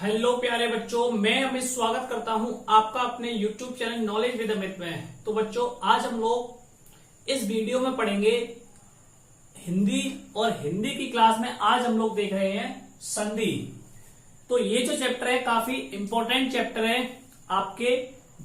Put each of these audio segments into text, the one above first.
Hello प्यारे बच्चों, मैं अमित स्वागत करता हूं आपका अपने YouTube channel knowledge with Amit में। तो बच्चों, आज हम लोग इस वीडियो में पढ़ेंगे हिंदी, और हिंदी की क्लास में आज हम लोग देख रहे हैं संधि। तो ये जो चैप्टर है काफी इंपॉर्टेंट चैप्टर है आपके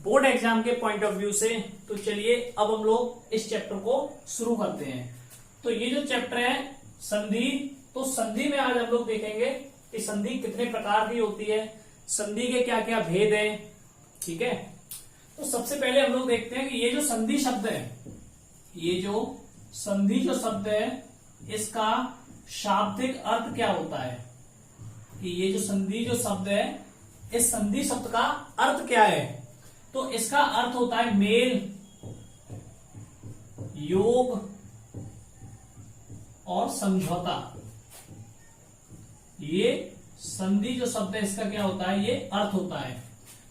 बोर्ड एग्जाम के पॉइंट ऑफ व्यू से। तो चलिए अब हम लोग इस चैप्टर को शुरू करते हैं। तो ये जो चैप्टर है संधि, तो संधि में आज हम लोग देखेंगे कि संधि कितने प्रकार की होती है, संधि के क्या क्या भेद है। ठीक है, तो सबसे पहले हम लोग देखते हैं कि ये जो संधि शब्द है, ये जो संधि जो शब्द है, इसका शाब्दिक अर्थ क्या होता है। कि ये जो संधि जो शब्द है, इस संधि शब्द का अर्थ क्या है। तो इसका अर्थ होता है मेल, योग और समझौता। ये संधि जो शब्द है, इसका क्या होता है, ये अर्थ होता है।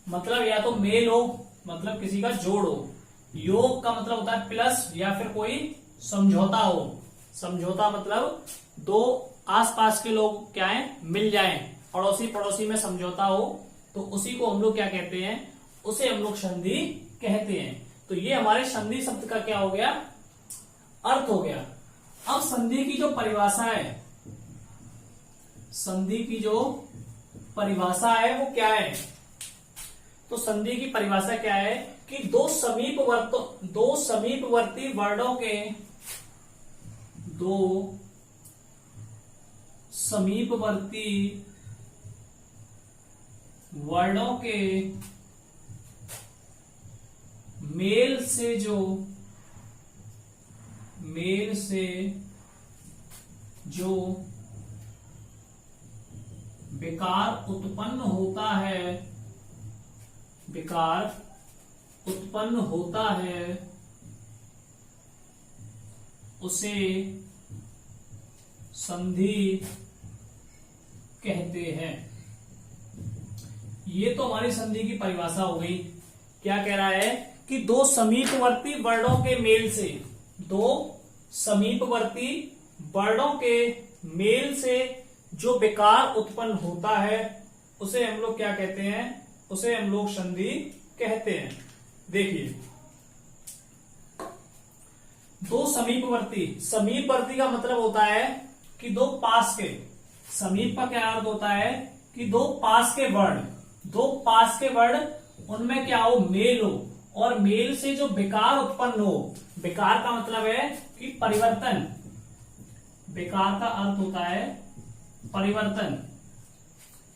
मतलब या तो मेल हो, मतलब किसी का जोड़ हो। योग का मतलब होता है प्लस, या फिर कोई समझौता हो। समझौता मतलब दो आसपास के लोग क्या है, मिल जाएं, पड़ोसी पड़ोसी में समझौता हो, तो उसी को हम लोग क्या कहते हैं, उसे हम लोग संधि कहते हैं। तो ये हमारे संधि शब्द का क्या हो गया, अर्थ हो गया। अब संधि की जो परिभाषा है, संधि की जो परिभाषा है वो क्या है। तो संधि की परिभाषा क्या है कि दो समीपवर्ती वर्णों के, दो समीपवर्ती वर्णों के मेल से जो विकार उत्पन्न होता है, उसे संधि कहते हैं। ये तो हमारी संधि की परिभाषा हो गई। क्या कह रहा है कि दो समीपवर्ती वर्णों के मेल से, दो समीपवर्ती वर्णों के मेल से जो विकार उत्पन्न होता है, उसे हम लोग क्या कहते हैं, उसे हम लोग संधि कहते हैं। देखिए, दो समीपवर्ती, समीपवर्ती का मतलब होता है कि दो पास के, समीप का क्या अर्थ होता है कि दो पास के वर्ण, दो पास के वर्ण, उनमें क्या हो, मेल हो, और मेल से जो विकार उत्पन्न हो। विकार का मतलब है कि परिवर्तन, विकार का अर्थ होता है परिवर्तन।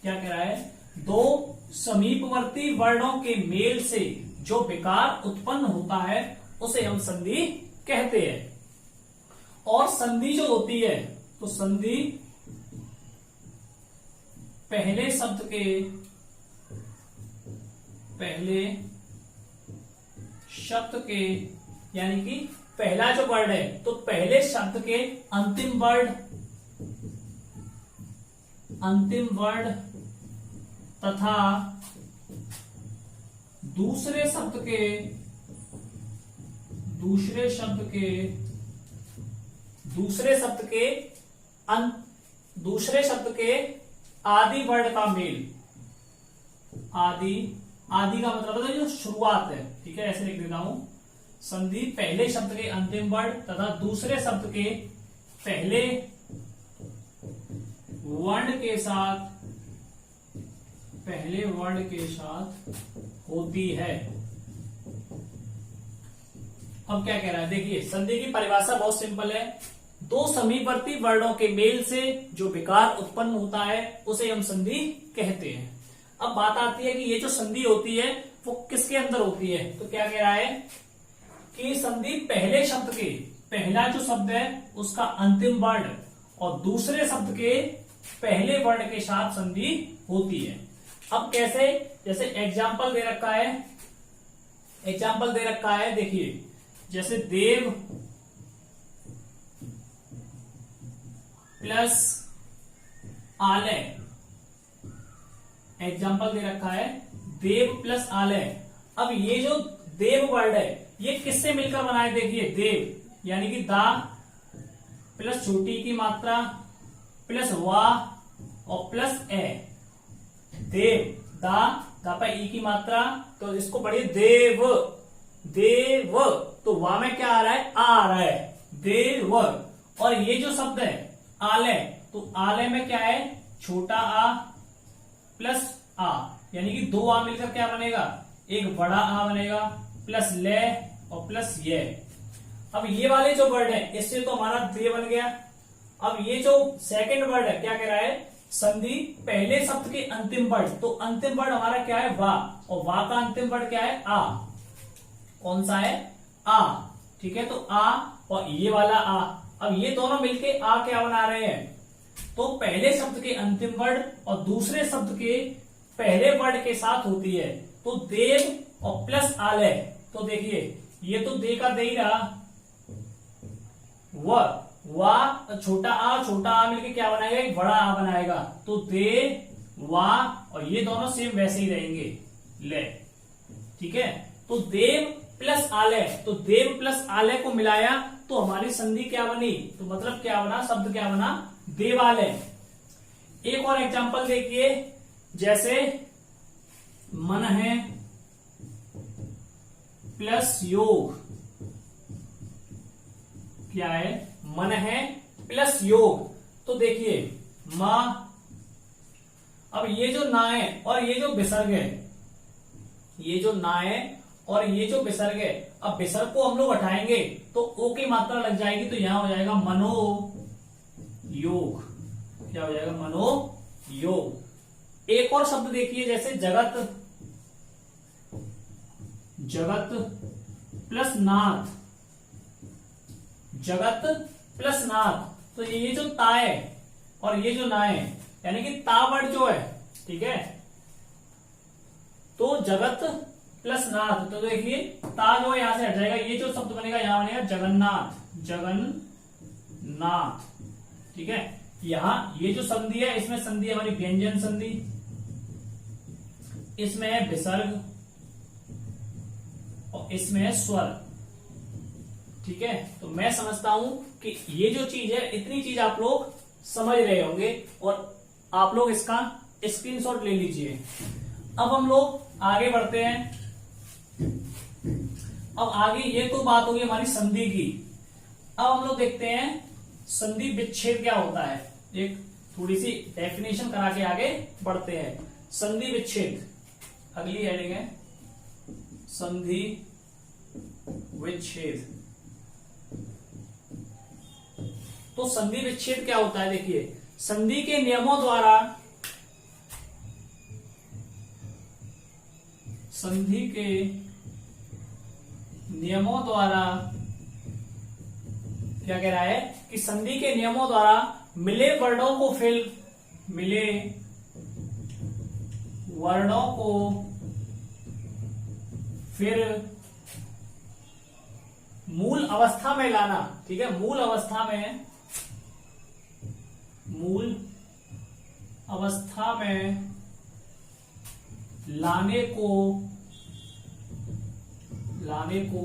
क्या कह रहा है, दो समीपवर्ती वर्णों के मेल से जो विकार उत्पन्न होता है, उसे हम संधि कहते हैं। और संधि जो होती है, तो संधि पहले शब्द के यानी कि पहला जो वर्ड है, तो पहले शब्द के अंतिम वर्ड तथा दूसरे शब्द के आदि वर्ण का मेल। आदि का मतलब है जो शुरुआत है। ठीक है, ऐसे लिख देता हूं, संधि पहले शब्द के अंतिम वर्ण तथा दूसरे शब्द के पहले वर्ण के साथ होती है। अब क्या कह रहा है, देखिए, संधि की परिभाषा बहुत सिंपल है। दो समीपवर्ती वर्णों के मेल से जो विकार उत्पन्न होता है, उसे हम संधि कहते हैं। अब बात आती है कि ये जो संधि होती है वो किसके अंदर होती है। तो क्या कह रहा है कि संधि पहले शब्द के, पहला जो शब्द है उसका अंतिम वर्ण और दूसरे शब्द के पहले वर्ण के साथ संधि होती है। अब कैसे, जैसे एग्जाम्पल दे रखा है, देखिए, जैसे देव प्लस आलय, एग्जाम्पल दे रखा है देव प्लस आलय। अब ये जो देव वर्ड है, ये किससे मिलकर बना है, देखिए, देव यानी कि दा प्लस छोटी की मात्रा प्लस वाह और प्लस ए, देव, दा पे ई की मात्रा, तो इसको पढ़िए देव, देव। तो वा में क्या आ रहा है, आ रहा है, देव। और ये जो शब्द है आलय, तो आलय में क्या है, छोटा आ प्लस आ, यानी कि दो आ मिलकर क्या बनेगा, एक बड़ा आ बनेगा, प्लस ले और प्लस ये। अब ये वाले जो वर्ड है इससे तो हमारा दे बन गया। अब ये जो सेकंड वर्ड है क्या कह रहा है, संधि पहले शब्द के अंतिम वर्ड, तो अंतिम वर्ड हमारा क्या है, वा, और वा का अंतिम वर्ड क्या है, आ। कौन सा है, आ, ठीक है। तो आ और ये वाला आ, अब ये दोनों मिलके आ क्या बना रहे हैं, तो पहले शब्द के अंतिम वर्ड और दूसरे शब्द के पहले वर्ड के साथ होती है, तो देव और प्लस आलय। तो देखिए ये तो दे का दे ही रहा, वा छोटा आ मिलके क्या बनाएगा, एक बड़ा आ बनाएगा, तो दे वा, और ये दोनों सेम वैसे ही रहेंगे, ले, ठीक है। तो देव प्लस आलय, तो देव प्लस आलय को मिलाया तो हमारी संधि क्या बनी, तो मतलब क्या बना, शब्द क्या बना, देवालय। एक और एग्जांपल देखिए, जैसे मन है प्लस योग, क्या है, मन है प्लस योग। तो देखिए मां, अब ये जो ना है और ये जो विसर्ग है, ये जो ना है और ये जो विसर्ग है, अब विसर्ग को हम लोग हटाएंगे तो ओ की मात्रा लग जाएगी, तो यहां हो जाएगा मनो योग, क्या हो जाएगा, मनो योग। एक और शब्द देखिए, जैसे जगत, जगत प्लस नाथ, जगत प्लस नाथ, तो ये जो ता है और ये जो ना है, यानी कि ता वर्ड जो है, ठीक है, तो जगत प्लस नाथ, तो देखिए ता जो है यहां से हट जाएगा, ये जो शब्द बनेगा यहां बनेगा जगन्नाथ, जगन्नाथ, ठीक है। यहां ये जो संधि है, इसमें संधि है हमारी व्यंजन संधि, इसमें है विसर्ग और इसमें है स्वर, ठीक है। तो मैं समझता हूं कि ये जो चीज है, इतनी चीज आप लोग समझ रहे होंगे और आप लोग इसका स्क्रीनशॉट ले लीजिए। अब हम लोग आगे बढ़ते हैं। अब आगे ये तो बात होगी हमारी संधि की। अब हम लोग देखते हैं संधि विच्छेद क्या होता है, एक थोड़ी सी डेफिनेशन करा के आगे बढ़ते हैं। संधि विच्छेद अगली हेडिंग है, संधि विच्छेद। तो संधि विच्छेद क्या होता है, देखिए संधि के नियमों द्वारा, संधि के नियमों द्वारा क्या कह रहा है कि संधि के नियमों द्वारा मिले वर्णों को मिले वर्णों को फिर मूल अवस्था में लाना, ठीक है, मूल अवस्था में लाने को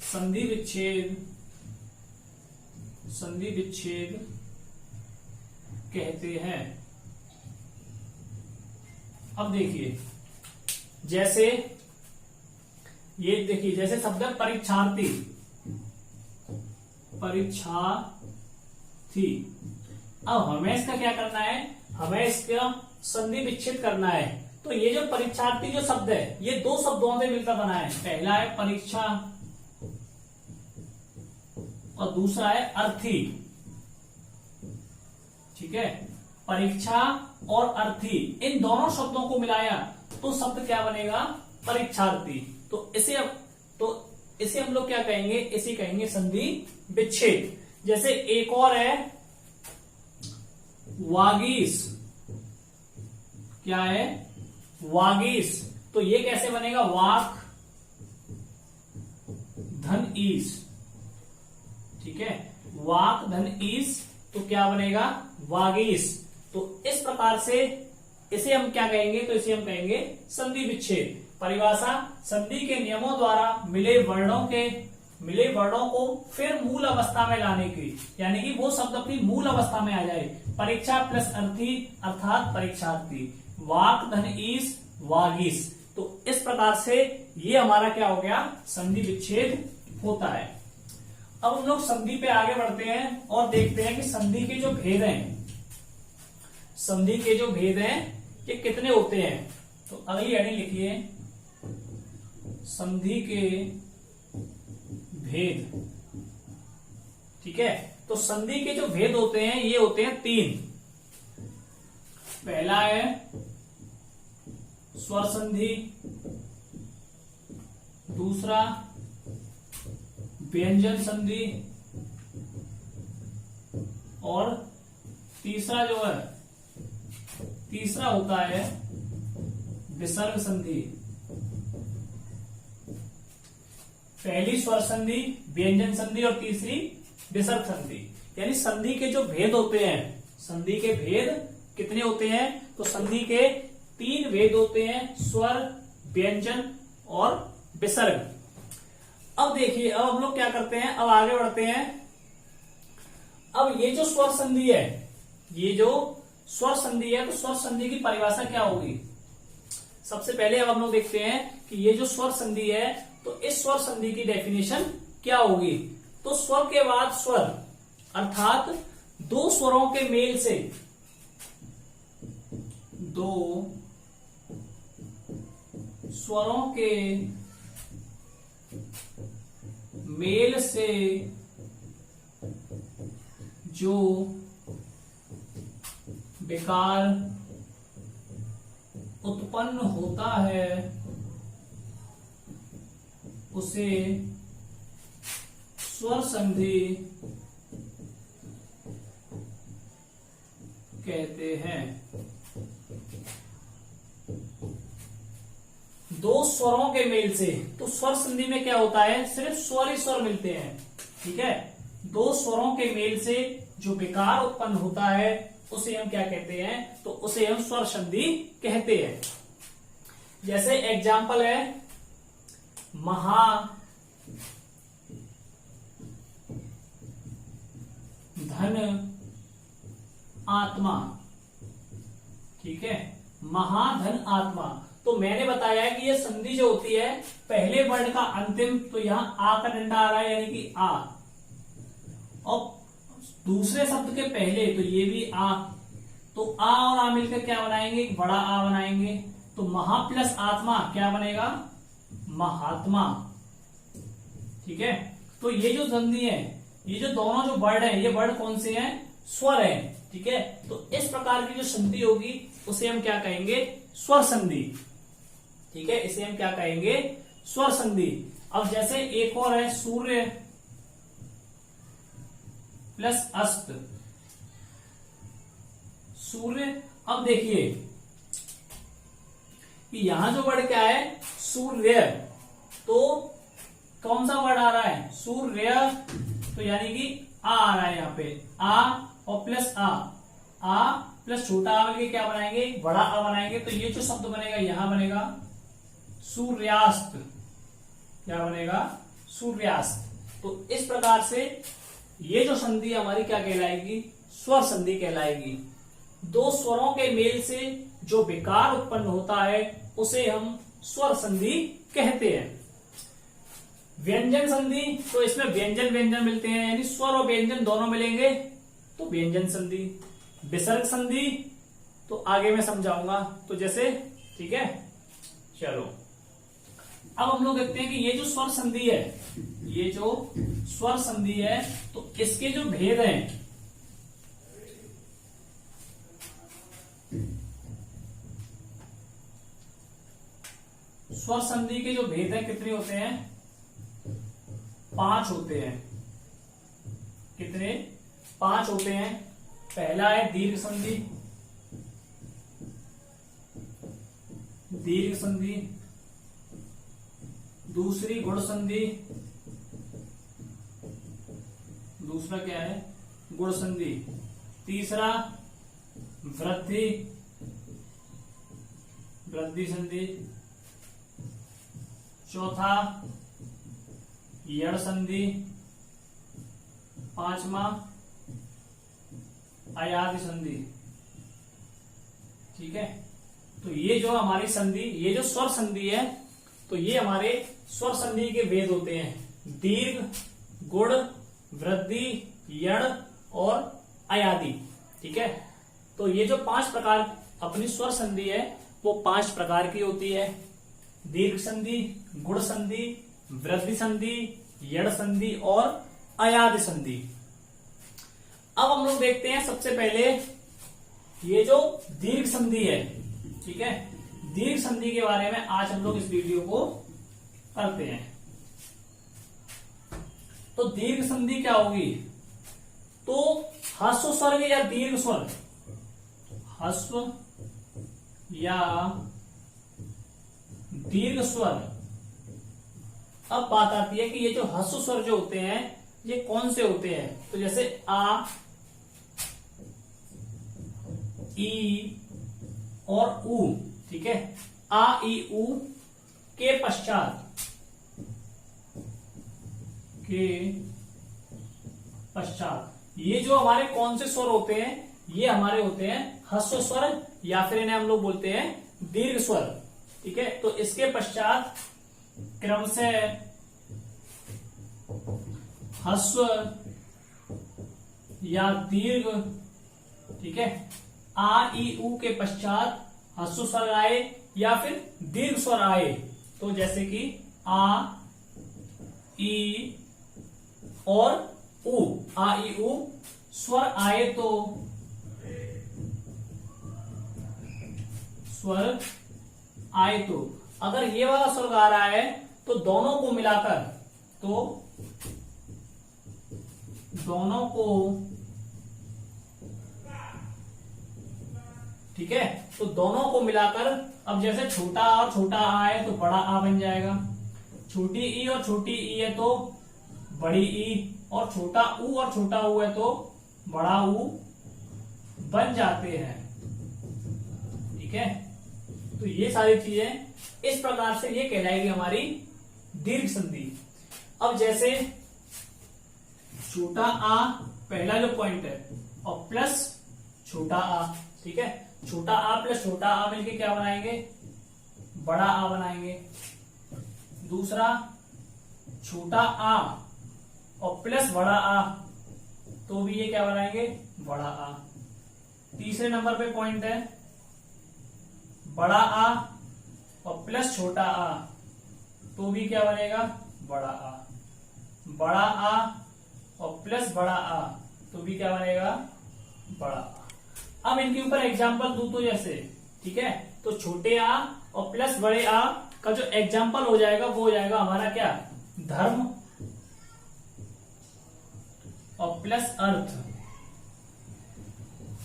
संधि विच्छेद कहते हैं। अब देखिए, जैसे ये देखिए, जैसे शब्द है परीक्षार्थी, अब हमें इसका क्या करना है, हमें इसका संधि विच्छेद करना है। तो ये जो परीक्षार्थी जो शब्द है, ये दो शब्दों से मिलकर बना है। पहला है परीक्षा और दूसरा है अर्थी, ठीक है। परीक्षा और अर्थी, इन दोनों शब्दों को मिलाया तो शब्द क्या बनेगा, परीक्षार्थी। तो इसे हम लोग क्या कहेंगे, इसे कहेंगे संधि विच्छेद। जैसे एक और है वागीश, क्या है, वागीश। तो ये कैसे बनेगा, वाक धन ईश, ठीक है, वाक धन ईश, तो क्या बनेगा, वागीश। तो इस प्रकार से इसे हम क्या कहेंगे, तो इसे हम कहेंगे संधि विच्छेद। परिभाषा, संधि के नियमों द्वारा मिले वर्णों को फिर मूल अवस्था में लाने की, यानी कि वो शब्द अपनी मूल अवस्था में आ जाए। परीक्षा प्लस अर्थी अर्थात परीक्षार्थी, वाक धन ईस वागीस। तो इस प्रकार से ये हमारा क्या हो गया, संधि विच्छेद होता है। अब हम लोग संधि पे आगे बढ़ते हैं और देखते हैं कि संधि के जो भेद हैं, संधि के जो भेद हैं ये कितने होते हैं। तो अगली हेडिंग लिखिए, संधि के भेद। ठीक है, तो संधि के जो भेद होते हैं ये होते हैं 3। पहला है स्वर संधि, दूसरा व्यंजन संधि, और तीसरा जो है, तीसरा होता है विसर्ग संधि। पहली स्वर संधि, व्यंजन संधि और तीसरी विसर्ग संधि। यानी संधि के जो भेद होते हैं, संधि के भेद कितने होते हैं, तो संधि के 3 भेद होते हैं, स्वर, व्यंजन और विसर्ग। अब देखिए, अब हम लोग क्या करते हैं, अब आगे बढ़ते हैं। अब ये जो स्वर संधि है, ये जो स्वर संधि है, तो स्वर संधि की परिभाषा क्या होगी। सबसे पहले अब हम लोग देखते हैं कि ये जो स्वर संधि है, तो इस स्वर संधि की डेफिनेशन क्या होगी। तो स्वर के बाद स्वर, अर्थात 2 स्वरों के मेल से, 2 स्वरों के मेल से जो विकार उत्पन्न होता है उसे स्वर संधि कहते हैं। 2 स्वरों के मेल से, तो स्वर संधि में क्या होता है, सिर्फ स्वर ही स्वर मिलते हैं। ठीक है, 2 स्वरों के मेल से जो विकार उत्पन्न होता है उसे हम क्या कहते हैं, तो उसे हम स्वर संधि कहते हैं। जैसे एग्जाम्पल है महा धन आत्मा। ठीक है, महाधन आत्मा। तो मैंने बताया है कि ये संधि जो होती है, पहले वर्ण का अंतिम, तो यहां आ का डंडा आ रहा है, यानी कि आ, और दूसरे शब्द के पहले, तो ये भी आ, तो आ और आ मिलकर क्या बनाएंगे, एक बड़ा आ बनाएंगे। तो महा प्लस आत्मा क्या बनेगा, महात्मा। ठीक है, तो ये जो संधि है, ये जो दोनों जो वर्ड है, ये वर्ड कौन से हैं, स्वर है। ठीक है, तो इस प्रकार की जो संधि होगी उसे हम क्या कहेंगे, स्वर संधि। ठीक है, इसे हम क्या कहेंगे, स्वर संधि। अब जैसे एक और है सूर्य प्लस अस्त, सूर्य। अब देखिए कि यहां जो वर्ड क्या है, सूर्य, तो कौन सा वर्ड आ रहा है, सूर्य, तो यानी कि आ रहा है यहाँ पे, आ और प्लस आ प्लस छोटा आ मिलके क्या बनाएंगे, बड़ा आ बनाएंगे। तो ये जो शब्द बनेगा यहां बनेगा सूर्यास्त। क्या बनेगा, सूर्यास्त। तो इस प्रकार से ये जो संधि हमारी क्या कहलाएगी, स्वर संधि कहलाएगी। 2 स्वरों के मेल से जो विकार उत्पन्न होता है उसे हम स्वर संधि कहते हैं। व्यंजन संधि, तो इसमें व्यंजन व्यंजन मिलते हैं, यानी स्वर और व्यंजन दोनों मिलेंगे, तो व्यंजन संधि। विसर्ग संधि तो आगे मैं समझाऊंगा। तो जैसे, ठीक है, चलो अब हम लोग देखते हैं कि ये जो स्वर संधि है, ये जो स्वर संधि है, तो इसके जो भेद हैं, स्वर संधि के जो भेद हैं कितने होते हैं, 5 होते हैं। कितने, 5 होते हैं। पहला है दीर्घ संधि, दीर्घ संधि। दूसरी गुण संधि, दूसरा क्या है, गुण संधि। तीसरा वृद्धि, वृद्धि संधि। चौथा यण संधि। 5वां अयादि संधि। ठीक है, तो ये जो हमारी संधि, ये जो स्वर संधि है, तो ये हमारे स्वर संधि के भेद होते हैं, दीर्घ, गुण, वृद्धि, यण और अयादि। ठीक है, तो ये जो 5 प्रकार अपनी स्वर संधि है वो 5 प्रकार की होती है, दीर्घ संधि, गुण संधि, वृद्धि संधि, यण संधि और अयादि संधि। अब हम लोग देखते हैं सबसे पहले ये जो दीर्घ संधि है। ठीक है, दीर्घ संधि के बारे में आज हम लोग इस वीडियो को करते हैं। तो दीर्घ संधि क्या होगी? तो ह्रस्व स्वर या दीर्घ स्वर, ह्रस्व या दीर्घ स्वर। अब बात आती है कि ये जो ह्रस्व स्वर जो होते हैं ये कौन से होते हैं? तो जैसे आ, ई और ऊ। ठीक है, आ, ई, ऊ के पश्चात ये जो हमारे कौन से स्वर होते हैं? ये हमारे होते हैं ह्रस्व स्वर या फिर इन्हें हम लोग बोलते हैं दीर्घ स्वर। ठीक है, तो इसके पश्चात क्रम से ह्रस्व या दीर्घ। ठीक है, आ, ई, ऊ के पश्चात ह्रस्व स्वर आए या फिर दीर्घ स्वर आए। तो जैसे कि आ, ई और ऊ, आ, ई, ऊ स्वर आए तो अगर ये वाला स्वर गा रहा है तो दोनों को मिलाकर, ठीक है, तो दोनों को मिलाकर, अब जैसे छोटा आ और छोटा आ है तो बड़ा आ बन जाएगा, छोटी ई और छोटी ई है तो बड़ी ई, और छोटा ऊ और छोटा ऊ है तो बड़ा ऊ बन जाते हैं। ठीक है, तो ये सारी चीजें इस प्रकार से ये कहलाएगी हमारी दीर्घ संधि। अब जैसे छोटा आ पहला जो पॉइंट है और प्लस छोटा आ। ठीक है, छोटा आ प्लस छोटा आ मिलके क्या बनाएंगे? बड़ा आ बनाएंगे। दूसरा छोटा आ और प्लस बड़ा आ, तो भी ये क्या बनाएंगे? बड़ा आ। तीसरे नंबर पे पॉइंट है बड़ा आ और प्लस छोटा आ, तो भी क्या बनेगा? बड़ा आ। बड़ा आ और प्लस बड़ा आ, तो भी क्या बनेगा? बड़ा आ। अब इनके ऊपर एग्जाम्पल दूं तो जैसे, ठीक है, तो छोटे आ और प्लस बड़े आ का जो एग्जाम्पल हो जाएगा वो हो जाएगा हमारा क्या? धर्म और प्लस अर्थ।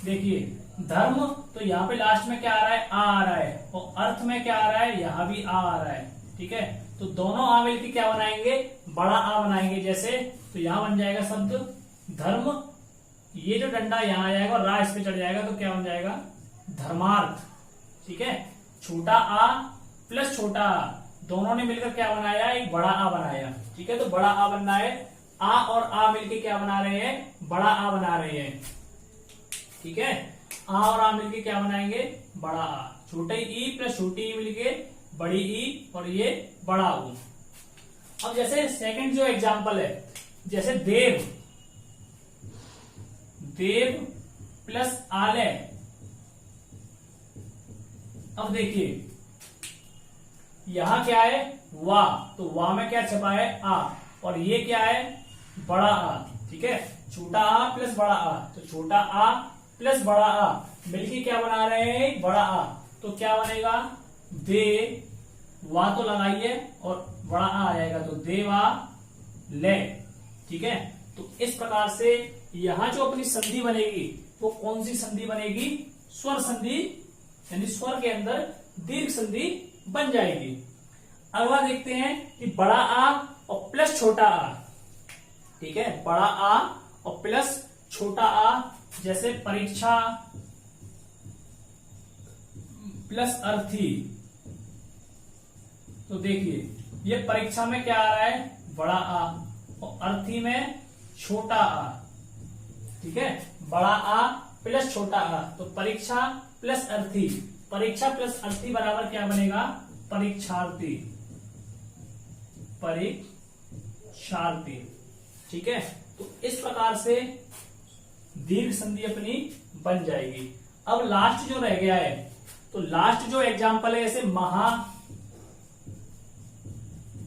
देखिए धर्म तो यहाँ पे लास्ट में क्या आ रहा है? आ रहा है, और अर्थ में क्या आ रहा है? यहाँ भी आ रहा है। ठीक है, तो दोनों आ मिलकर क्या बनाएंगे? बड़ा आ बनाएंगे। जैसे तो यहाँ बन जाएगा शब्द धर्म, ये जो डंडा यहाँ आ जाएगा और रा इस पे चढ़ जाएगा तो क्या बन जाएगा? धर्मार्थ। ठीक है, छोटा आ प्लस छोटा आ दोनों ने मिलकर क्या बनाया? एक बड़ा आ बनाया। ठीक है, तो बड़ा आ बनना है, आ और आ मिलकर क्या बना रहे हैं? बड़ा आ बना रहे हैं। ठीक है, आ और आ मिलके क्या बनाएंगे? बड़ा आ। छोटे ई प्लस छोटी ई मिलके बड़ी ई, और ये बड़ा ऊ। अब जैसे सेकंड जो एग्जांपल है, जैसे देव, देव प्लस आलय। अब देखिए यहां क्या है? वा, तो वा में क्या छपा है? आ, और ये क्या है? बड़ा आ। ठीक है, छोटा आ प्लस बड़ा आ, तो छोटा आ प्लस बड़ा आ मिलके क्या बना रहे हैं? बड़ा आ। तो क्या बनेगा? दे, वा तो लगाइए और बड़ा आ जाएगा, तो देवा ले। ठीक है, तो इस प्रकार से यहां जो अपनी संधि बनेगी वो कौन सी संधि बनेगी? स्वर संधि, यानी स्वर के अंदर दीर्घ संधि बन जाएगी। अगला देखते हैं कि बड़ा आ और प्लस छोटा आ। ठीक है, बड़ा आ और प्लस छोटा आ, जैसे परीक्षा प्लस अर्थी। तो देखिए ये परीक्षा में क्या आ रहा है? बड़ा आ, और अर्थी में छोटा आ। ठीक है, बड़ा आ प्लस छोटा आ, तो परीक्षा प्लस अर्थी, परीक्षा प्लस अर्थी बराबर क्या बनेगा, परीक्षार्थी, परीक्षार्थी। ठीक है, तो इस प्रकार से दीर्घ संधि अपनी बन जाएगी। अब लास्ट जो रह गया है, तो लास्ट जो एग्जाम्पल है, जैसे महा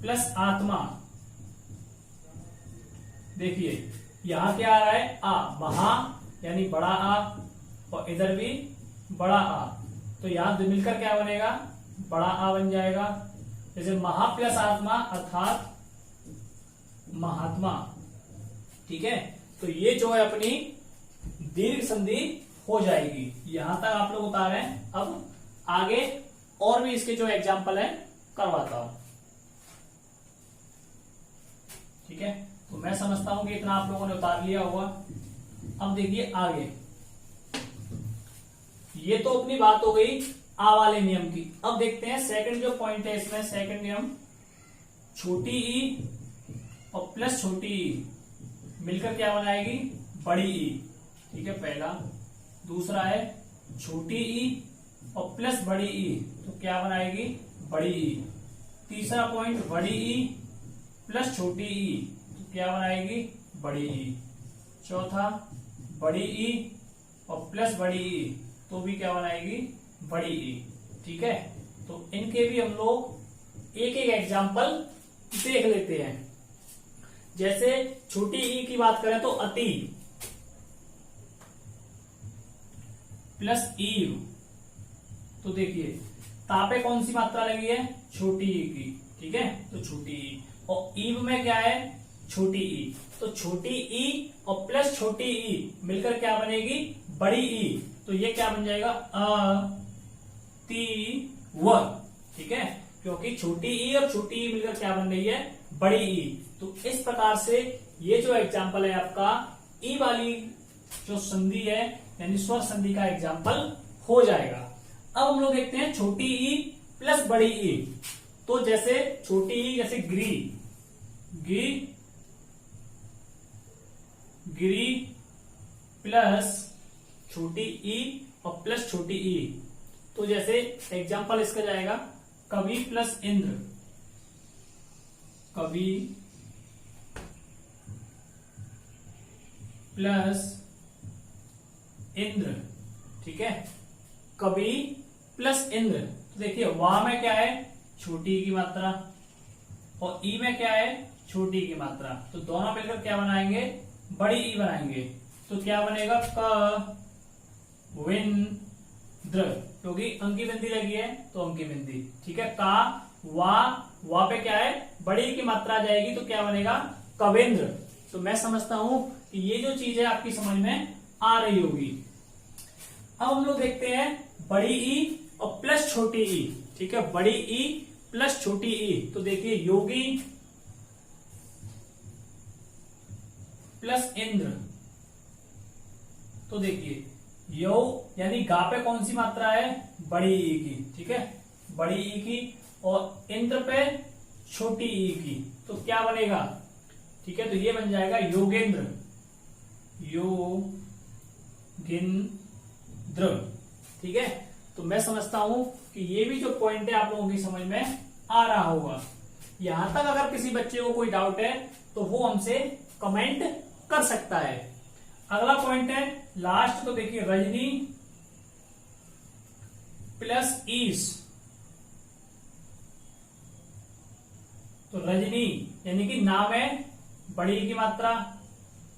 प्लस आत्मा। देखिए यहां क्या आ रहा है, आ, महा यानी बड़ा आ, और इधर भी बड़ा आ, तो यहां मिलकर क्या बनेगा, बड़ा आ बन जाएगा। जैसे महा प्लस आत्मा अर्थात महात्मा। ठीक है, तो ये जो है अपनी दीर्घ संधि हो जाएगी। यहां तक आप लोग उतार रहे हैं। अब आगे और भी इसके जो एग्जाम्पल है करवाता हूं। ठीक है, तो मैं समझता हूं कि इतना आप लोगों ने उतार लिया होगा। अब देखिए आगे, ये तो अपनी बात हो गई आ वाले नियम की। अब देखते हैं सेकंड जो पॉइंट है इसमें, सेकंड नियम, छोटी ई और प्लस छोटी ई मिलकर क्या बनाएगी, बड़ी ई। ठीक है, पहला। दूसरा है छोटी ई और प्लस बड़ी ई, तो क्या बनाएगी, बड़ी ई। तीसरा पॉइंट बड़ी ई प्लस छोटी ई, तो क्या बनाएगी, बड़ी ई। चौथा बड़ी ई और प्लस बड़ी ई, तो भी क्या बनाएगी, बड़ी ई। ठीक है, तो इनके भी हम लोग एक एक एग्जाम्पल देख लेते हैं। जैसे छोटी ई की बात करें तो अति प्लस ईव, तो देखिए तापे कौन सी मात्रा लगी है, छोटी ई की। ठीक है, तो छोटी ई, और ईव में क्या है, छोटी ई, तो छोटी ई और प्लस छोटी ई मिलकर क्या बनेगी, बड़ी ई। तो ये क्या बन जाएगा, ती व। ठीक है, क्योंकि छोटी ई और छोटी ई मिलकर क्या बन रही है, बड़ी ई। तो इस प्रकार से ये जो एग्जाम्पल है आपका ई वाली जो संधि है यानी स्वर संधि का एग्जाम्पल हो जाएगा। अब हम लोग देखते हैं छोटी ई प्लस बड़ी ई। तो जैसे छोटी ई, जैसे गिरी, गिरी, गिरी प्लस छोटी ई और प्लस छोटी ई, तो जैसे एग्जाम्पल इसका जाएगा कवि प्लस इंद्र, कवि प्लस इंद्र। ठीक है, कवि प्लस इंद्र, तो देखिए वाह में क्या है, छोटी की मात्रा, और ई में क्या है, छोटी की मात्रा, तो दोनों मिलकर क्या बनाएंगे, बड़ी ई बनाएंगे। तो क्या बनेगा, क विंद्र, क्योंकि अंकी बिंदी लगी है तो अंकी बिंदी। ठीक है, का वा पे क्या है, बड़ी की मात्रा आ जाएगी, तो क्या बनेगा, कवेंद्र। तो मैं समझता हूं कि ये जो चीज है आपकी समझ में आ रही होगी। अब हम लोग देखते हैं बड़ी ई और प्लस छोटी ई। ठीक है, बड़ी ई प्लस छोटी ई, तो देखिए योगी प्लस इंद्र, तो देखिए यो यानी गा पे कौन सी मात्रा है, बड़ी ई की। ठीक है, बड़ी ई की, और इंद्र पे छोटी ई की, तो क्या बनेगा। ठीक है, तो ये बन जाएगा योगेंद्र, योगिंद्र। ठीक है, तो मैं समझता हूं कि ये भी जो पॉइंट है आप लोगों की समझ में आ रहा होगा। यहां तक अगर किसी बच्चे को कोई डाउट है तो वो हमसे कमेंट कर सकता है। अगला पॉइंट है लास्ट, तो देखिए रजनी प्लस ईस, तो रजनी यानी कि ना में बड़ी की मात्रा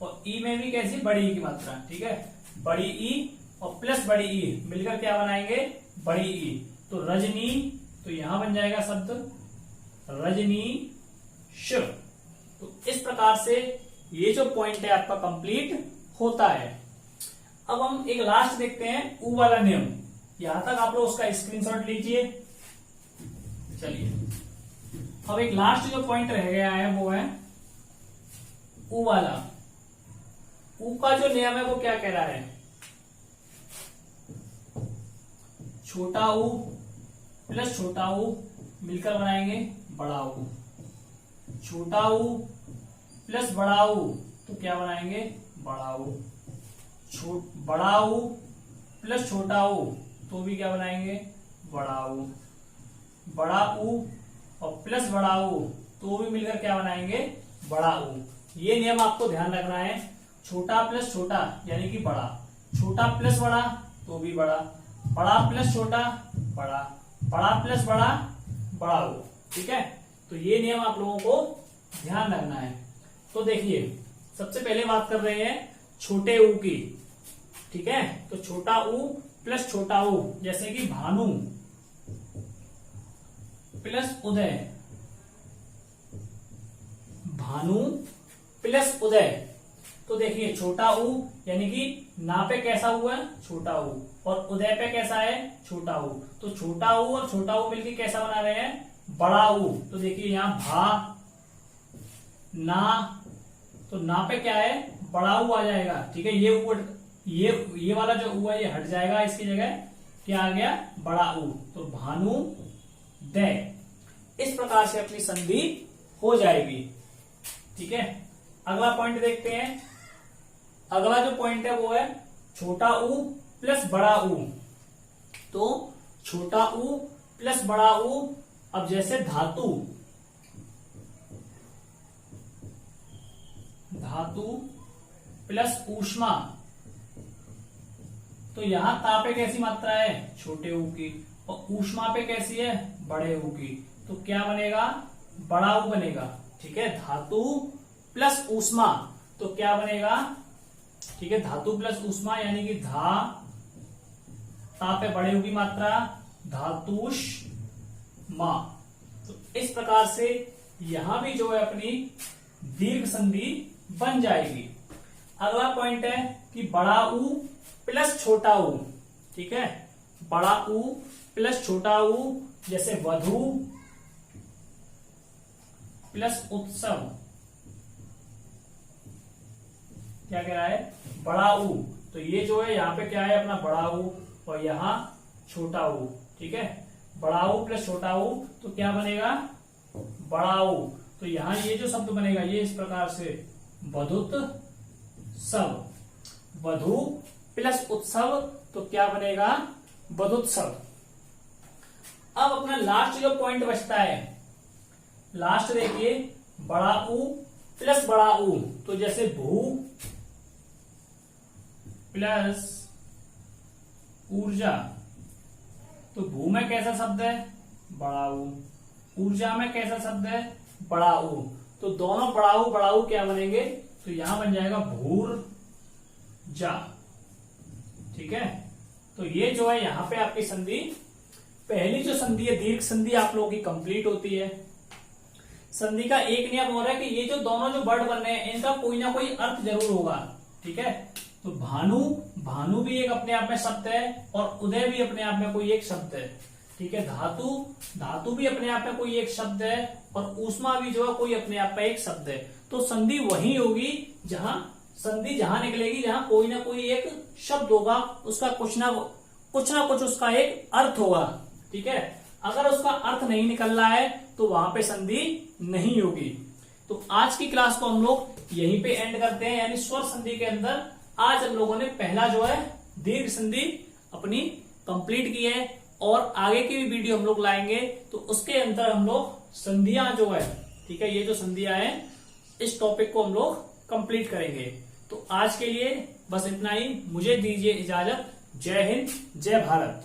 और ई में भी कैसी, बड़ी की मात्रा। ठीक है, बड़ी ई और प्लस बड़ी ई मिलकर क्या बनाएंगे, बड़ी ई। तो रजनी, तो यहां बन जाएगा शब्द रजनी श। तो इस प्रकार से ये जो पॉइंट है आपका कंप्लीट होता है। अब हम एक लास्ट देखते हैं ऊ वाला नियम। यहां तक आप लोग उसका स्क्रीनशॉट लीजिए। चलिए, अब एक लास्ट जो पॉइंट रह गया है वो है ऊ वाला। ऊ का जो नियम है वो क्या कह रहा है, छोटा ऊ प्लस छोटा ऊ मिलकर बनाएंगे बड़ा ऊ। छोटा ऊ प्लस बड़ा ऊ, तो क्या बनाएंगे, बड़ा ऊ। बड़ा ऊ प्लस छोटा ऊ, तो भी क्या बनाएंगे, बड़ा ऊ, बड़ा ऊ और प्लस बड़ा ऊ तो भी मिलकर क्या बनाएंगे, बड़ा ऊ। ये नियम आपको ध्यान रखना है, छोटा प्लस छोटा यानी कि बड़ा, छोटा प्लस बड़ा तो भी बड़ा, बड़ा प्लस छोटा बड़ा, बड़ा प्लस बड़ा बड़ा ऊ। ठीक है, तो ये नियम आप लोगों को ध्यान रखना है। तो देखिए सबसे पहले बात कर रहे हैं छोटे ऊ की। ठीक है, तो छोटा ऊ प्लस छोटा ऊ, जैसे कि भानु प्लस उदय, भानु प्लस उदय। तो देखिए छोटा ऊ यानी कि ना पे कैसा हुआ है, छोटा ऊ, और उदय पे कैसा है, छोटा ऊ। तो छोटा ऊ और छोटा ऊ मिलकर कैसा बना रहे हैं, बड़ा ऊ। तो देखिए यहां भा ना, तो ना पे क्या है, बड़ा ऊ आ जाएगा। ठीक है, ये वाला जो ऊ है ये हट जाएगा, इसकी जगह क्या आ गया, बड़ा ऊ। तो भानु दय, इस प्रकार से अपनी संधि हो जाएगी। ठीक है, अगला पॉइंट देखते हैं। अगला जो पॉइंट है वो है छोटा ऊ प्लस बड़ा ऊ। तो छोटा ऊ प्लस बड़ा ऊ, अब जैसे धातु, धातु प्लस ऊष्मा, तो यहां ता पे कैसी मात्रा है, छोटे ऊ की, और ऊष्मा पे कैसी है, बड़े ऊ की। तो क्या बनेगा, बड़ा ऊ बनेगा। ठीक है, धातु प्लस ऊष्मा तो क्या बनेगा, ठीक है, धातु प्लस ऊष्मा यानी कि ता पे बड़े ऊ की मात्रा, धातुष्मा। तो इस प्रकार से यहां भी जो है अपनी दीर्घ संधि बन जाएगी। अगला पॉइंट है कि बड़ा ऊ प्लस छोटा ऊ। ठीक है, बड़ा ऊ प्लस छोटा ऊ, जैसे वधु प्लस उत्सव। क्या कह रहा है, बड़ा ऊ। तो ये जो है यहाँ पे क्या है अपना बड़ा ऊ, और यहाँ छोटा ऊ। ठीक है, बड़ा ऊ प्लस छोटा ऊ तो क्या बनेगा, बड़ा ऊ। तो यहाँ ये जो शब्द बनेगा ये इस प्रकार से वधुत सव, वधु प्लस उत्सव तो क्या बनेगा, वधुत्सव। अब अपना लास्ट जो पॉइंट बचता है, लास्ट देखिए बड़ा ऊ प्लस बड़ा ऊ, तो जैसे भू प्लस ऊर्जा। तो भू में कैसा शब्द है, बड़ा ऊ, ऊर्जा में कैसा शब्द है, बड़ा ऊ। तो दोनों बड़ा ऊ क्या बनेंगे, तो यहां बन जाएगा भूर्जा। ठीक है, तो ये जो है यहां पे आपकी संधि, पहली जो संधि है दीर्घ संधि आप लोगों की कंप्लीट होती है। संधि का एक नियम हो रहा है कि ये जो दोनों जो वर्ड बन रहे हैं इनका कोई ना कोई अर्थ जरूर होगा। ठीक है, तो भानु, भानु भी एक अपने आप में शब्द है, और उदय भी अपने आप में कोई एक शब्द है। ठीक है, धातु, धातु भी अपने आप में कोई एक शब्द है, और ऊष्मा भी जो है कोई अपने आप में एक शब्द है। तो संधि वही होगी जहां संधि जहां निकलेगी जहां कोई ना कोई एक शब्द होगा, उसका कुछ ना कुछ उसका एक अर्थ होगा। ठीक है, अगर उसका अर्थ नहीं निकल रहा है तो वहां पे संधि नहीं होगी। तो आज की क्लास को हम लोग यहीं पे एंड करते हैं, यानी स्वर संधि के अंदर आज हम लोगों ने पहला जो है दीर्घ संधि अपनी कंप्लीट की है, और आगे की भी वीडियो हम लोग लाएंगे तो उसके अंदर हम लोग संधियां जो है, ठीक है, ये जो संधियां हैं इस टॉपिक को हम लोग कंप्लीट करेंगे। तो आज के लिए बस इतना ही, मुझे दीजिए इजाजत। जय हिंद, जय भारत।